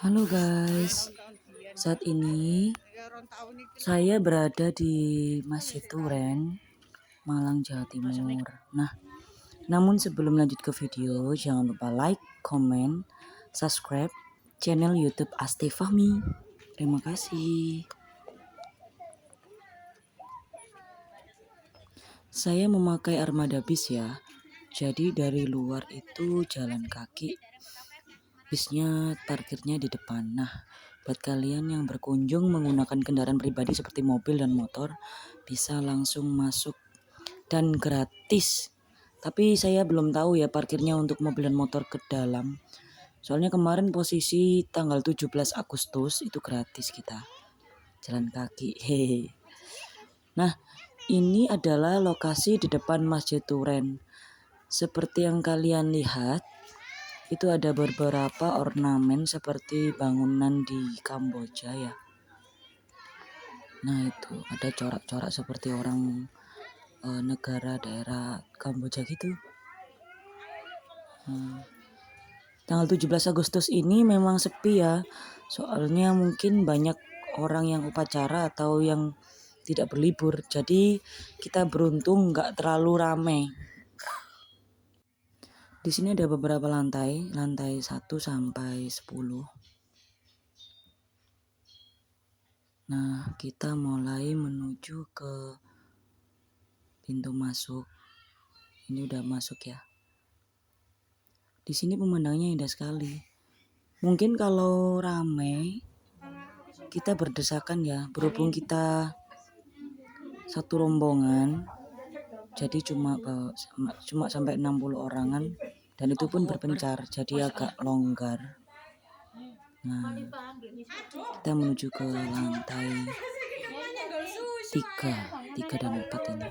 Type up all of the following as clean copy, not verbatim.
Halo guys, saat ini saya berada di Masjid Turen, Malang, Jawa Timur. Nah, namun sebelum lanjut ke video, jangan lupa like, comment, subscribe channel YouTube Asti Fahmi. Terima kasih. Saya memakai armada bis ya. Jadi dari luar itu jalan kaki. Bisnya parkirnya di depan. Nah, buat kalian yang berkunjung menggunakan kendaraan pribadi seperti mobil dan motor, bisa langsung masuk dan gratis. Tapi saya belum tahu ya parkirnya untuk mobil dan motor ke dalam. Soalnya kemarin posisi tanggal 17 Agustus itu gratis kita jalan kaki. Hehe. Nah, ini adalah lokasi di depan Masjid Turen. Seperti yang kalian lihat, itu ada beberapa ornamen seperti bangunan di Kamboja ya. Nah itu ada corak-corak seperti orang negara daerah Kamboja gitu. Tanggal 17 Agustus ini memang sepi ya. Soalnya mungkin banyak orang yang upacara atau yang tidak berlibur. Jadi kita beruntung nggak terlalu ramai. Di sini ada beberapa lantai 1 sampai 10. Nah, kita mulai menuju ke pintu masuk. Ini udah masuk ya. Di sini pemandangannya indah sekali. Mungkin kalau ramai kita berdesakan ya, berhubung kita satu rombongan. Jadi cuma sampai 60 orangan dan itu pun berpencar, jadi agak longgar. Nah, kita menuju ke lantai 3 dan 4 ini.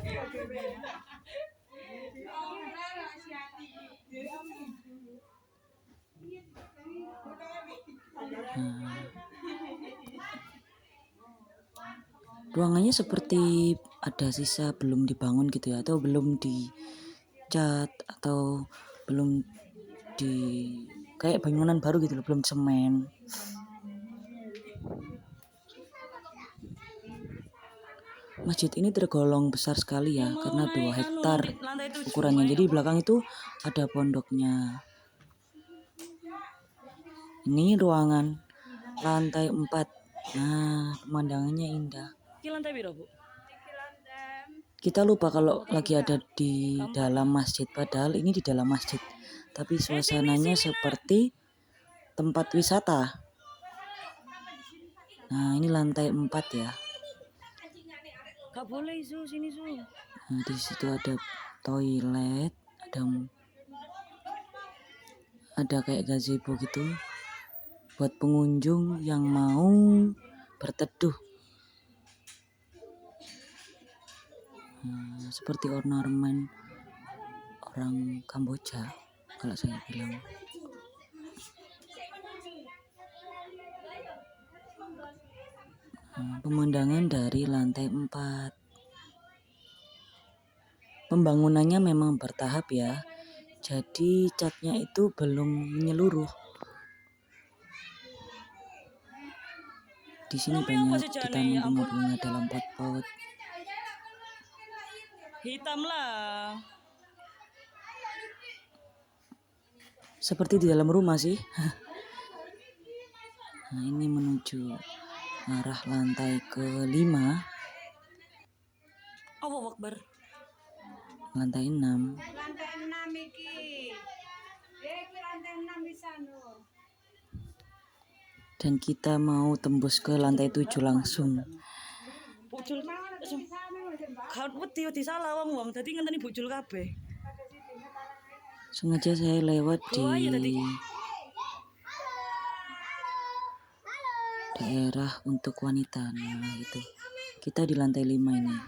Ruangannya seperti ada sisa belum dibangun gitu ya, atau belum dicat atau belum di kayak bangunan baru gitu loh, belum semen. Masjid ini tergolong besar sekali ya, karena 2 hektar ukurannya. Jadi belakang itu ada pondoknya. Ini ruangan lantai 4. Nah, pemandangannya indah. Kita lupa kalau lagi ada di dalam masjid, padahal ini di dalam masjid. Tapi suasananya seperti tempat wisata. Nah, ini lantai 4 ya. Gak boleh sini. Nah, di situ ada toilet, ada kayak gazebo gitu buat pengunjung yang mau berteduh. Seperti ornamen orang Kamboja kalau saya bilang. Pemandangan dari lantai 4. Pembangunannya memang bertahap ya, jadi catnya itu belum menyeluruh. Di sini banyak ditanam bunga-bunga dalam pot-pot. Hitam lah. Seperti di dalam rumah sih. Nah, ini menuju arah lantai ke-5. Allahu Akbar. Lantai 6. Lantai 6 iki. Lantai 6 bisa no. Dan kita mau tembus ke lantai 7 langsung. Bocul. Kan wedi salah wong dadi ngenteni bocul kabeh. Sengaja saya lewat di daerah untuk wanita. Nah, itu. Kita di lantai 5 ini.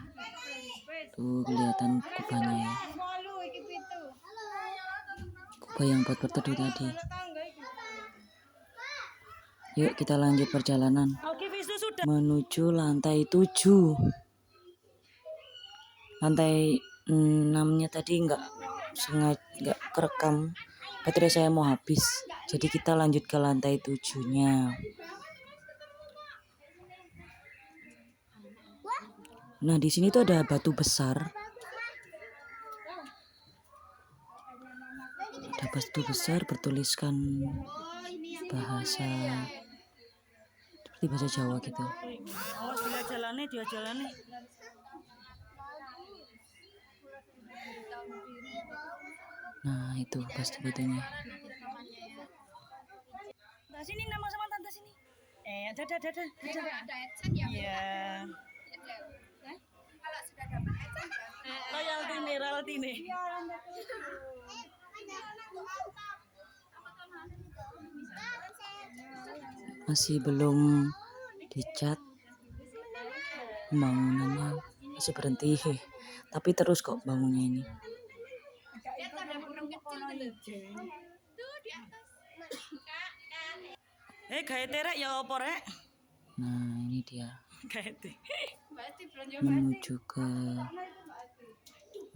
Tuh kelihatan kubahnya ya. Kubah yang buat berteduh tadi. Yuk kita lanjut perjalanan menuju lantai 7. Lantai 6-nya tadi nggak kerekam, baterai saya mau habis. Jadi kita lanjut ke lantai 7-nya. Nah, di sini tuh ada batu besar. Ada batu besar bertuliskan bahasa seperti bahasa Jawa gitu. Awas dia jalannya. Nah, itu pasti batunya. Sini nama sama tante sini. Dadah. Iya. Kalau sudah dapat royalti nih. Masih belum dicat, bangunannya masih berhenti, tapi terus kok bangunnya ini. Ya apa rek? Nah, ini dia menuju ke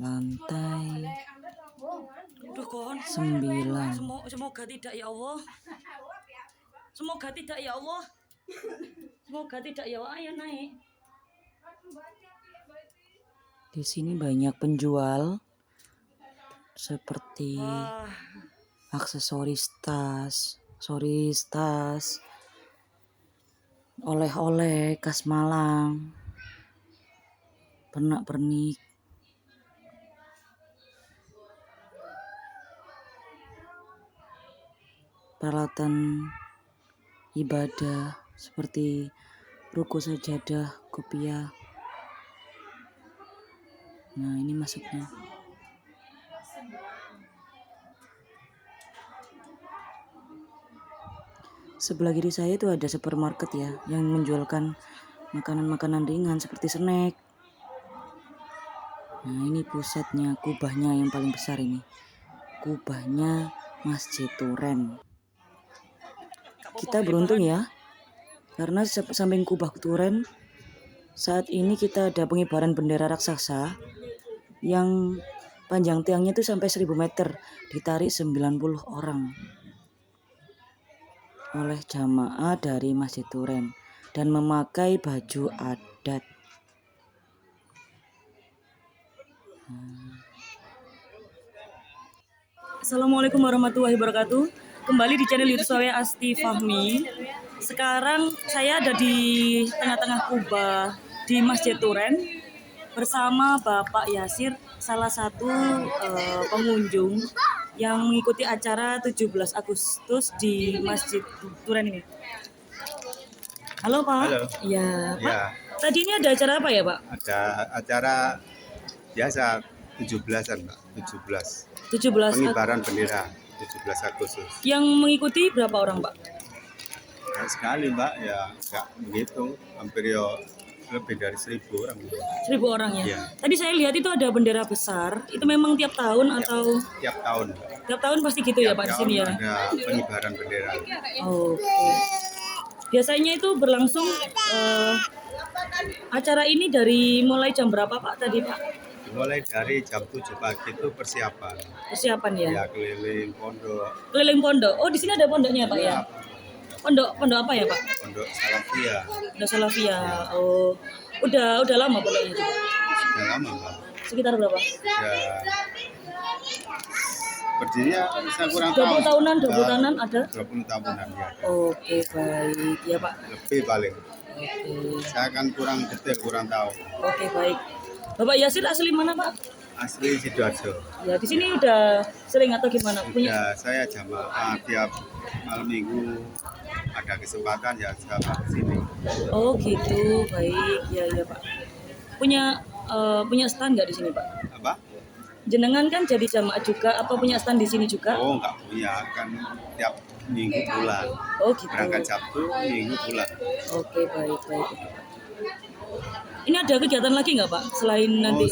lantai 9. Semoga tidak ya Allah. Semoga tidak ya Allah. Ayo naik. Di sini banyak penjual seperti aksesoris tas, oleh-oleh khas Malang, pernak-pernik, peralatan ibadah seperti ruko sajadah, kopiah. Nah, ini masuknya. Sebelah kiri saya itu ada supermarket ya, yang menjualkan makanan-makanan ringan seperti snack. Nah, ini pusatnya, kubahnya yang paling besar ini. Kubahnya Masjid Turen. Kita beruntung ya, karena samping kubah Turen saat ini kita ada pengibaran bendera raksasa yang panjang tiangnya itu sampai 1000 meter, ditarik 90 orang oleh jamaah dari Masjid Turen dan memakai baju adat. Assalamualaikum warahmatullahi wabarakatuh. Kembali di channel YouTube saya Asti Fahmi. Sekarang saya ada di tengah-tengah kubah di Masjid Turen bersama Bapak Yasir, salah satu pengunjung yang mengikuti acara 17 Agustus di Masjid Turen ini. Halo Pak. Halo. Ya Pak. Ya. Tadi ini ada acara apa ya Pak? Ada acara biasa 17-an Pak. 17 pengibaran bendera 17 Agustus. Yang mengikuti berapa orang Pak? Ya, sekali Mbak, ya nggak begitu, hampir ya lebih dari 1000 orang. 1000 orang ya? Ya. Tadi saya lihat itu ada bendera besar, itu memang tiap tahun atau? Tiap tahun. Tiap tahun pasti gitu ya Pak di sini ya? Ada pengibaran bendera. Oke. Biasanya itu berlangsung acara ini dari mulai jam berapa Pak tadi Pak? Mulai dari jam 7 pagi itu persiapan. Persiapan ya? Ya, keliling pondok. Keliling pondok. Oh, di sini ada pondoknya Pak ya? Pondok apa ya Pak? Pondok Salafia. Pondok Salafia. Oh, udah lama pondoknya itu? Sudah lama Mbak. Sekitar berapa? Ya, berdirinya saya kurang 20 tahunan, 20 tahu. tahunan ada? 20 tahunan ya. Oke, baik. Ya Pak. Lebih paling. Oke. Saya kan kurang detail, kurang tahu. Oke, baik. Bapak Yasir asli mana Pak? Asli Sidoarjo. Ya, di sini udah sering atau gimana? Ya, saya jamaah tiap malam minggu ada kesempatan ya saya ke sini. Oh gitu, baik. Ya Pak. Punya stand nggak di sini Pak? Apa? Jenengan kan jadi jamaah juga, apa punya stand di sini juga? Oh, enggak punya, kan tiap minggu pulang. Oh gitu. Berangkat Sabtu, minggu pulang. Oke, baik. Ini ada kegiatan lagi nggak Pak selain nanti?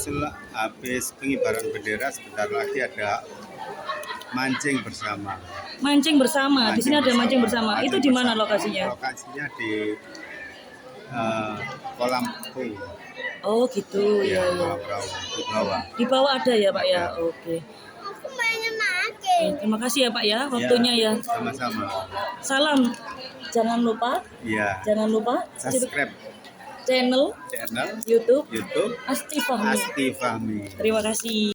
Habis pengibaran bendera sebentar lagi ada mancing bersama. Mancing bersama. Di sini ada mancing bersama. Itu di mana lokasinya? Lokasinya di kolam pung. Oh gitu, ya. Kolam perahu di bawah. Di bawah ada ya Pak ya. Oke. Terima kasih ya Pak ya waktunya ya. Sama-sama. Salam. Jangan lupa Iya. subscribe Subscribe channel channel YouTube YouTube Asti Fahmi. Asti Fahmi. Terima kasih.